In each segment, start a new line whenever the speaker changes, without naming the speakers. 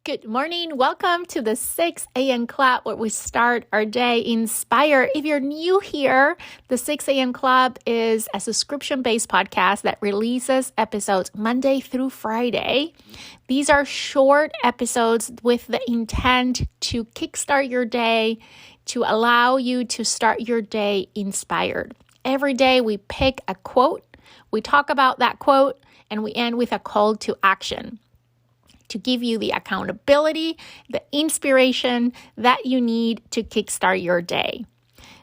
Good morning. Welcome to the 6 a.m. Club where we start our day inspired. If you're new here, the 6 a.m. Club is a subscription-based podcast that releases episodes Monday through Friday. These are short episodes with the intent to kickstart your day, to allow you to start your day inspired. Every day we pick a quote, we talk about that quote, and we end with a call to action to give you the accountability, the inspiration that you need to kickstart your day.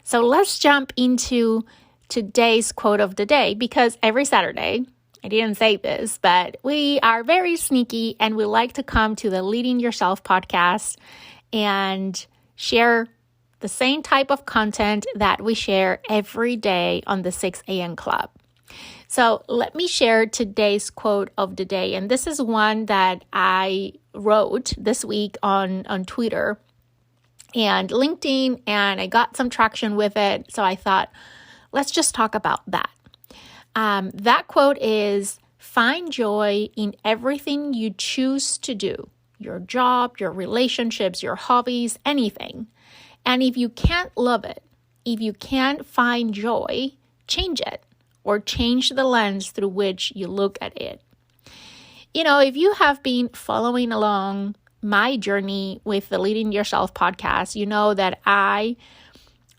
So let's jump into today's quote of the day, because every Saturday, I didn't say this, but we are very sneaky and we like to come to the Leading Yourself podcast and share the same type of content that we share every day on the 6 a.m. Club. So let me share today's quote of the day. And this is one that I wrote this week on Twitter and LinkedIn, and I got some traction with it. So I thought, let's just talk about that. That quote is, find joy in everything you choose to do, your job, your relationships, your hobbies, anything. And if you can't love it, if you can't find joy, change it. Or change the lens through which you look at it. You know, if you have been following along my journey with the Leading Yourself podcast, you know that I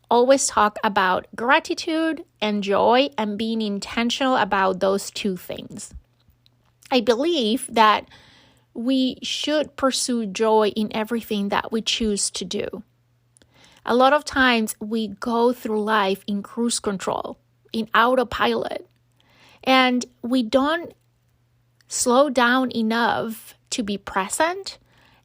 always talk about gratitude and joy and being intentional about those two things. I believe that we should pursue joy in everything that we choose to do. A lot of times we go through life in cruise control, in autopilot, and we don't slow down enough to be present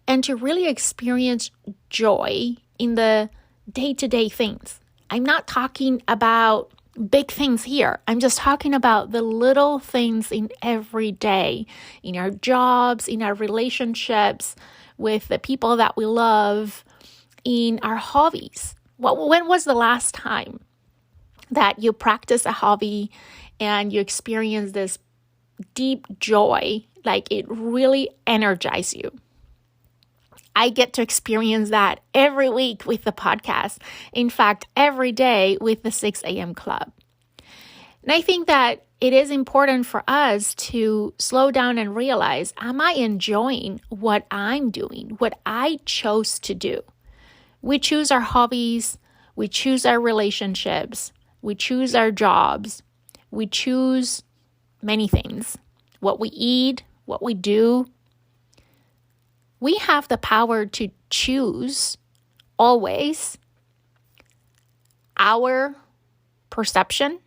and to really experience joy in the day-to-day things. I'm not talking about big things here. I'm just talking about the little things in every day, in our jobs, in our relationships with the people that we love, in our hobbies. When was the last time that you practice a hobby and you experience this deep joy, like it really energizes you? I get to experience that every week with the podcast. In fact, every day with the 6 a.m. Club. And I think that it is important for us to slow down and realize, am I enjoying what I'm doing, what I chose to do? We choose our hobbies, we choose our relationships, we choose our jobs, we choose many things, what we eat, what we do. We have the power to choose always our perception.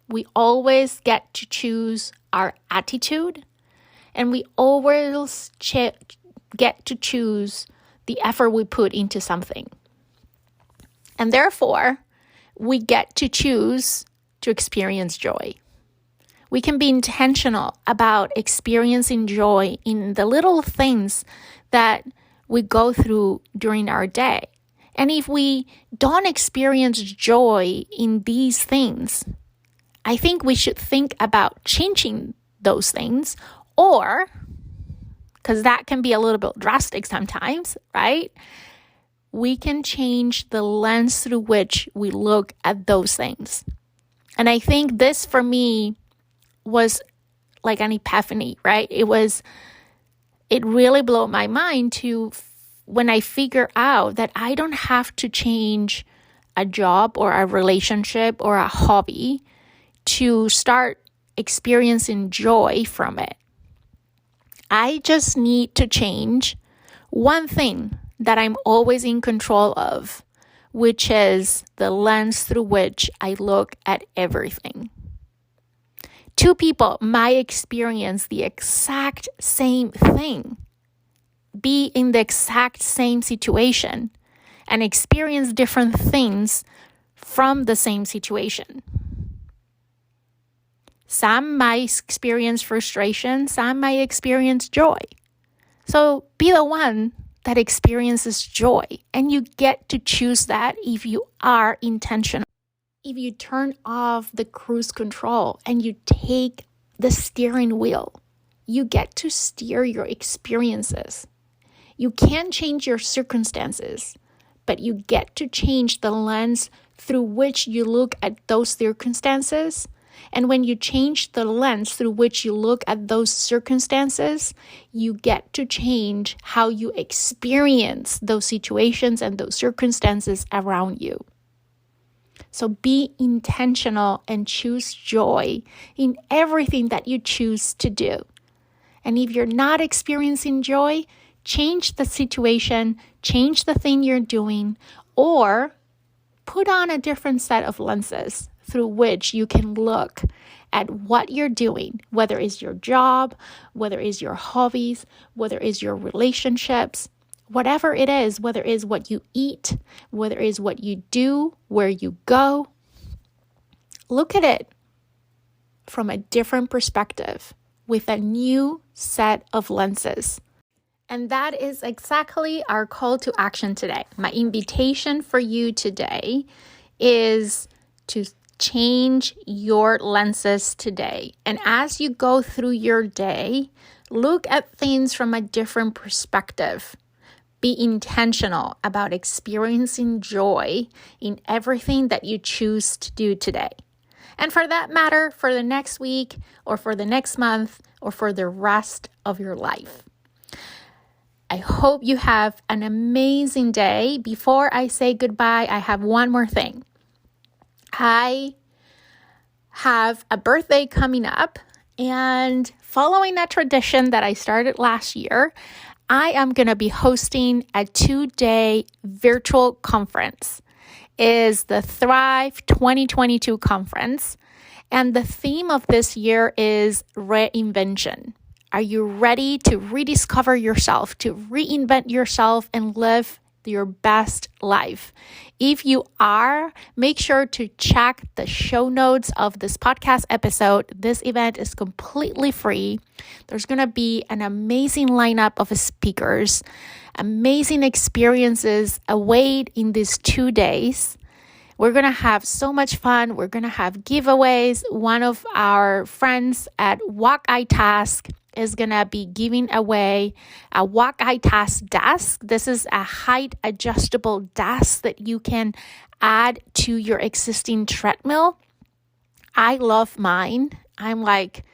We always get to choose our attitude, and we always get to choose the effort we put into something. And therefore, we get to choose to experience joy. We can be intentional about experiencing joy in the little things that we go through during our day. And if we don't experience joy in these things, I think we should think about changing those things, or, because that can be a little bit drastic sometimes, right? We can change the lens through which we look at those things. And I think this for me was like an epiphany, right? It really blew my mind to when I figure out that I don't have to change a job or a relationship or a hobby to start experiencing joy from it. I just need to change one thing that I'm always in control of, which is the lens through which I look at everything. Two people might experience the exact same thing, be in the exact same situation, and experience different things from the same situation. Some might experience frustration, some might experience joy. So be the one that experiences joy, and you get to choose that if you are intentional. If you turn off the cruise control and you take the steering wheel, you get to steer your experiences. You can't change your circumstances, but you get to change the lens through which you look at those circumstances. And when you change the lens through which you look at those circumstances, you get to change how you experience those situations and those circumstances around you. So be intentional and choose joy in everything that you choose to do. And if you're not experiencing joy, change the situation, change the thing you're doing, or put on a different set of lenses through which you can look at what you're doing, whether it's your job, whether it's your hobbies, whether it's your relationships, whatever it is, whether it's what you eat, whether it's what you do, where you go. Look at it from a different perspective with a new set of lenses. And that is exactly our call to action today. My invitation for you today is to change your lenses today. And as you go through your day, look at things from a different perspective. Be intentional about experiencing joy in everything that you choose to do today. And for that matter, for the next week or for the next month or for the rest of your life. I hope you have an amazing day. Before I say goodbye, I have one more thing. I have a birthday coming up, and following that tradition that I started last year, I am going to be hosting a 2-day virtual conference. It is the Thrive 2022 conference, and the theme of this year is reinvention. Are you ready to rediscover yourself, to reinvent yourself and live your best life? If you are, make sure to check the show notes of this podcast episode. This event is completely free. There's going to be an amazing lineup of speakers, amazing experiences await in these 2 days. We're going to have so much fun. We're going to have giveaways. One of our friends at Walk I Task is going to be giving away a Walk I Task desk. This is a height adjustable desk that you can add to your existing treadmill. I love mine. I'm like,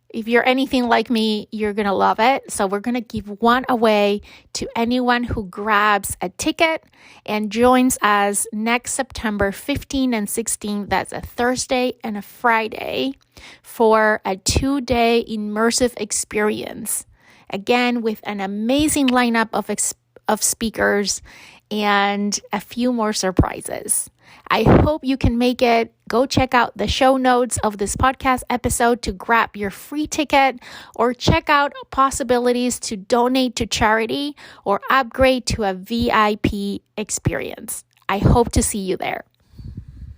if you're anything like me, you're going to love it. So we're going to give one away to anyone who grabs a ticket and joins us next September 15 and 16. That's a Thursday and a Friday for a 2-day immersive experience. Again, with an amazing lineup of speakers and a few more surprises. I hope you can make it. Go check out the show notes of this podcast episode to grab your free ticket, or check out possibilities to donate to charity or upgrade to a VIP experience. I hope to see you there.